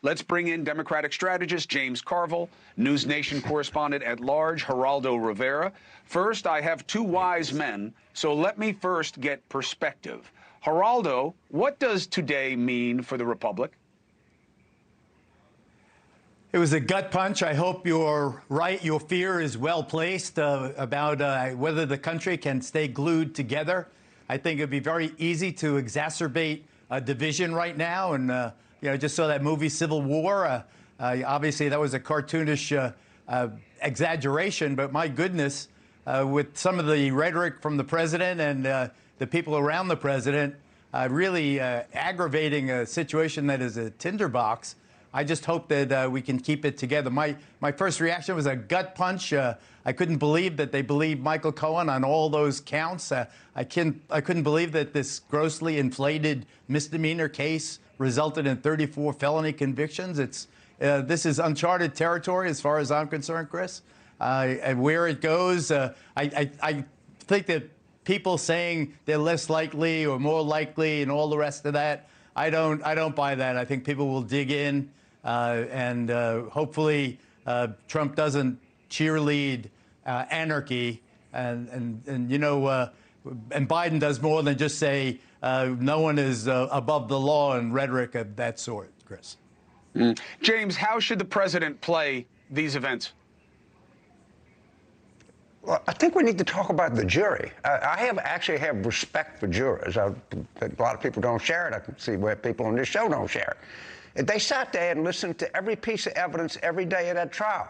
Let's bring in Democratic strategist James Carville, NewsNation correspondent-at-large Geraldo Rivera. First, I have two wise men, so let me first get perspective. Geraldo, what does today mean for the Republic? It was a gut punch. I hope you're right. Your fear is well placed about whether the country can stay glued together. I think it'd be very easy to exacerbate a division right now. And, I just saw that movie Civil War. Obviously, that was a cartoonish exaggeration. But my goodness, with some of the rhetoric from the president and the people around the president really aggravating a situation that is a tinderbox, I just hope that we can keep it together. My first reaction was a gut punch. I couldn't believe that they believed Michael Cohen on all those counts. I couldn't believe that this grossly inflated misdemeanor case resulted in 34 felony convictions. This is uncharted territory as far as I'm concerned, Chris. And where it goes, I think that people saying they're less likely or more likely and all the rest of that, I don't buy that. I think people will dig in, and hopefully Trump doesn't cheerlead anarchy, and Biden does more than just say no one is above the law and rhetoric of that sort, Chris. James, how should the president play these events? Well, I think we need to talk about the jury. I actually have respect for jurors. A lot of people don't share it. I can see where people on this show don't share it. They sat there and listened to every piece of evidence every day of that trial.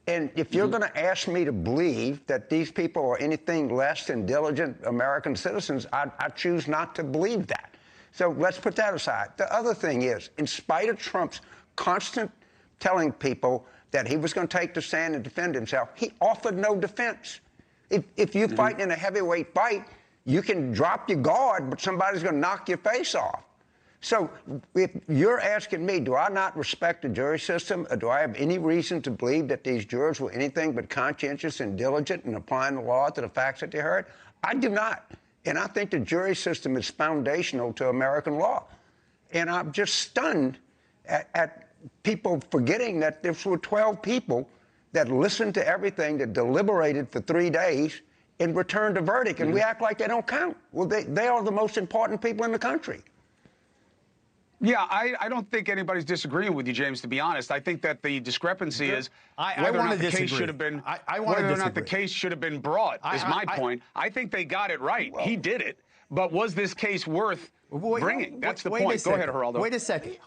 And if you're going to ask me to believe that these people are anything less than diligent American citizens, I choose not to believe that. So let's put that aside. The other thing is, in spite of Trump's constant telling people that he was going to take the stand and defend himself, he offered no defense. If you're fighting in a heavyweight fight, you can drop your guard, but somebody's going to knock your face off. So if you're asking me, do I not respect the jury system, or do I have any reason to believe that these jurors were anything but conscientious and diligent in applying the law to the facts that they heard? I do not. And I think the jury system is foundational to American law. And I'm just stunned at people forgetting that there were 12 people that listened to everything, that deliberated for 3 days, and returned a verdict. And we act like they don't count. Well, they are the most important people in the country. Yeah, I don't think anybody's disagreeing with you, James, to be honest. I think that the discrepancy is whether or not the case should have been whether or not the case should have been brought is my point. I think they got it right. Well, he did it. But was this case worth bringing? That's the point. Go ahead, Geraldo. Wait a second.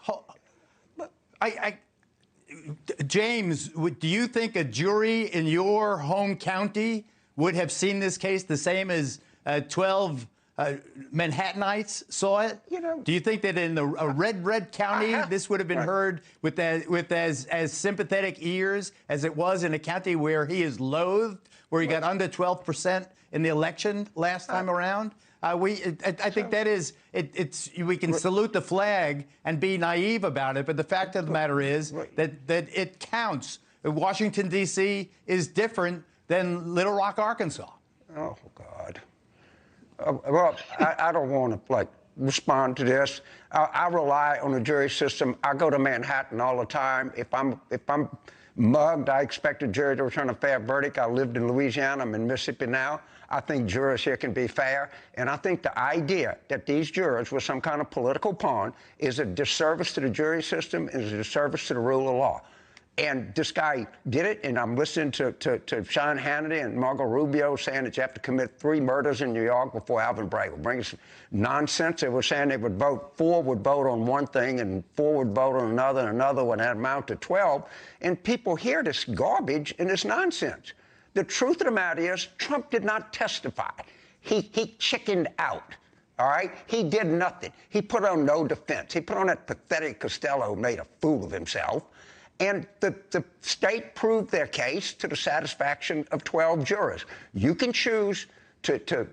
James, do you think a jury in your home county would have seen this case the same as 12 Manhattanites saw it? Do you think that in a red county this would have been heard with as sympathetic ears as it was in a county where he is loathed, where he got under 12% in the election last time around? I think that is we can salute the flag and be naive about it, but the fact of the matter is that it counts. Washington, D.C. is different than Little Rock, Arkansas. Oh, God. Well, I don't want to, respond to this. I rely on the jury system. I go to Manhattan all the time. If I'm mugged, I expect a jury to return a fair verdict. I lived in Louisiana. I'm in Mississippi now. I think jurors here can be fair. And I think the idea that these jurors were some kind of political pawn is a disservice to the jury system, is a disservice to the rule of law. And this guy did it, and I'm listening to Sean Hannity and Marco Rubio saying that you have to commit 3 murders in New York before Alvin Bragg will bring us nonsense. They were saying they would vote, 4 would vote on one thing and 4 would vote on another, and another would amount to 12. And people hear this garbage and this nonsense. The truth of the matter is Trump did not testify. He chickened out. All right? He did nothing. He put on no defense. He put on that pathetic Costello, made a fool of himself. And the state proved their case to the satisfaction of 12 jurors. You can choose to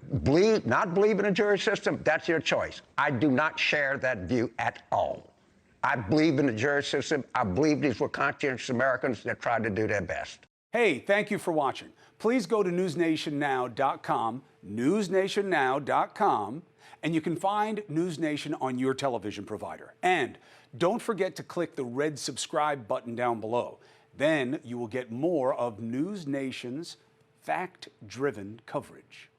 not believe in a jury system. That's your choice. I do not share that view at all. I believe in the jury system. I believe these were conscientious Americans that tried to do their best. Hey, thank you for watching. Please go to newsnationnow.com, newsnationnow.com, and you can find NewsNation on your television provider. And Don't forget to click the red subscribe button down below. Then you will get more of NewsNation's fact-driven coverage.